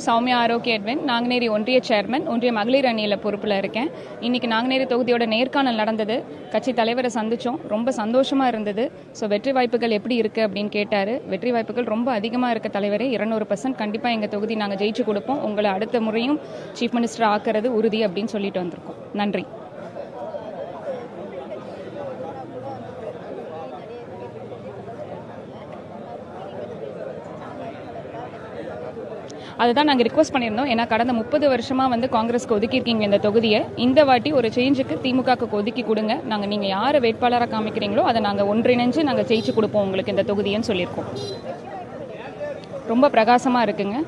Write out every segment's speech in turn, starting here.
சௌமியா ஆரோக்கிய Edwin, Nanguneri ஒன்றிய chairman, ஒன்றிய மகளிர் அணியில் பொறுப்பில் இருக்கேன். இன்றைக்கி நாங்குநேரி தொகுதியோட நேர்காணல் நடந்தது. கட்சி தலைவரை சந்தித்தோம். ரொம்ப சந்தோஷமாக இருந்தது. ஸோ வெற்றி வாய்ப்புகள் எப்படி இருக்குது அப்படின்னு கேட்டார். வெற்றி வாய்ப்புகள் ரொம்ப அதிகமாக இருக்க தலைவரே, 200% கண்டிப்பாக எங்கள் தொகுதி நாங்கள் ஜெயிச்சு கொடுப்போம். உங்களை அடுத்த முறையும் சீஃப் மினிஸ்டர் ஆக்கிறது உறுதி அப்படின்னு சொல்லிட்டு வந்திருக்கோம். நன்றி. அதுதான் நாங்கள் ரிக்வஸ்ட் பண்ணியிருந்தோம். ஏன்னா கடந்த 30 வருஷமாக காங்கிரஸ்க்கு ஒதுக்கியிருக்கீங்க இந்த தொகுதியை. இந்த வாட்டி ஒரு சேஞ்சுக்கு திமுகக்கு ஒதுக்கி கொடுங்க. நீங்கள் யாரை வேட்பாளராக காமிக்கிறீங்களோ அதை நாங்கள் ஒன்றிணைஞ்சு நாங்கள் ஜெயிச்சு கொடுப்போம் உங்களுக்கு இந்த தொகுதின்னு சொல்லியிருக்கோம். ரொம்ப பிரகாசமாக இருக்குங்க.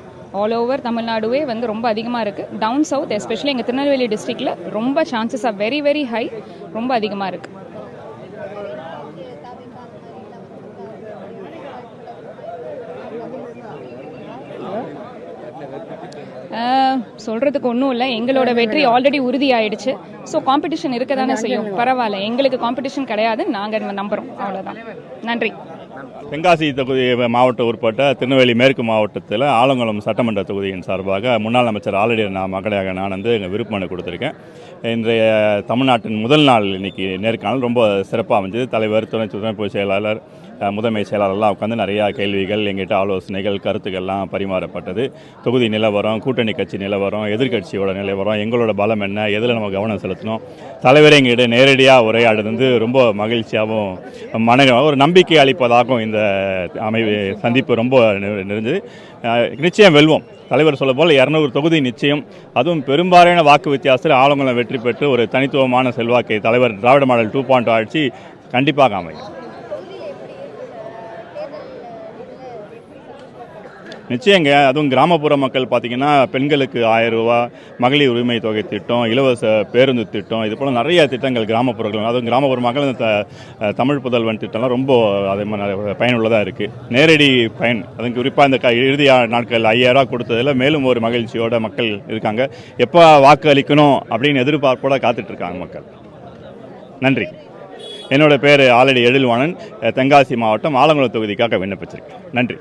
ஆல் ஓவர் தமிழ்நாடுவே ரொம்ப அதிகமாக இருக்குது. டவுன் சவுத் எஸ்பெஷலி எங்கள் திருநெல்வேலி டிஸ்ட்ரிக்டில் ரொம்ப chances are very very high. ரொம்ப அதிகமாக இருக்குது. சொல்கிறதுக்கு ஒன்றும் இல்லை. எங்களோட வெற்றி ஆல்ரெடி உறுதி ஆயிடுச்சு. ஸோ காம்படிஷன் இருக்க தானே செய்யும். பரவாயில்ல, எங்களுக்கு காம்படிஷன் கிடையாது. நாங்கள் நம்புகிறோம். அவ்வளோதான். நன்றி. தென்காசி தொகுதி மாவட்ட உட்பட்ட திருநெல்வேலி மேற்கு மாவட்டத்தில் ஆலங்குளம் சட்டமன்ற தொகுதியின் சார்பாக முன்னாள் அமைச்சர் ஆல்ரெடி மகனாக நான் எங்கள் விருப்ப மனு கொடுத்துருக்கேன். இன்றைய தமிழ்நாட்டின் முதல் நாள் இன்னைக்கு நேர்காணல் ரொம்ப சிறப்பாக அமைஞ்சது. தலைவர், துணை பொதுச் செயலாளர், முதன்மை செயலாளர்லாம் உட்காந்து நிறையா கேள்விகள், எங்கிட்ட ஆலோசனைகள், கருத்துக்கள்லாம் பரிமாறப்பட்டது. தொகுதி நிலவரம், கூட்டணி கட்சி நிலவரம், எதிர்கட்சியோட நிலவரம், எங்களோட பலம் என்ன, எதில் நம்ம கவனம் செலுத்தணும், தலைவரை எங்கிட்ட நேரடியாக உரையாடுறது ரொம்ப மகிழ்ச்சியாகவும் ஒரு நம்பிக்கை அளிப்பதாகவும் இந்த சந்திப்பு ரொம்ப நிறைஞ்சது. நிச்சயம் வெல்வோம். தலைவர் சொல்ல போல் 200 தொகுதி நிச்சயம். அதுவும் பெரும்பாலான வாக்கு வித்தியாசத்தில் ஆலங்குளம் வெற்றி பெற்று ஒரு தனித்துவமான செல்வாக்கை தலைவர் திராவிட மாடல் 2.0 ஆட்சி கண்டிப்பாக அமையும். நிச்சயங்க. அதுவும் கிராமப்புற மக்கள் பார்த்திங்கன்னா பெண்களுக்கு 1000 ரூபா, மகளிர் உரிமை தொகை திட்டம், இலவச பேருந்து திட்டம், இது போல் நிறைய திட்டங்கள் கிராமப்புறங்கள். அதுவும் கிராமப்புற மக்கள் இந்த தமிழ் புதல்வன் திட்டம்லாம் ரொம்ப அதே மாதிரி பயனுள்ளதாக இருக்குது. நேரடி பயன். அதுவும் குறிப்பாக இந்த இறுதி நாட்கள் 5000 ரூபா கொடுத்ததில் மேலும் ஒரு மகிழ்ச்சியோட மக்கள் இருக்காங்க. எப்போ வாக்கு அளிக்கணும் அப்படின்னு எதிர்பார்ப்போட காத்துட்ருக்காங்க மக்கள். நன்றி. என்னோட பேர் ஆல்ரெடி எழில்வாணன். தென்காசி மாவட்டம் ஆலங்குளம் தொகுதிக்காக விண்ணப்பிச்சிருக்கேன். நன்றி.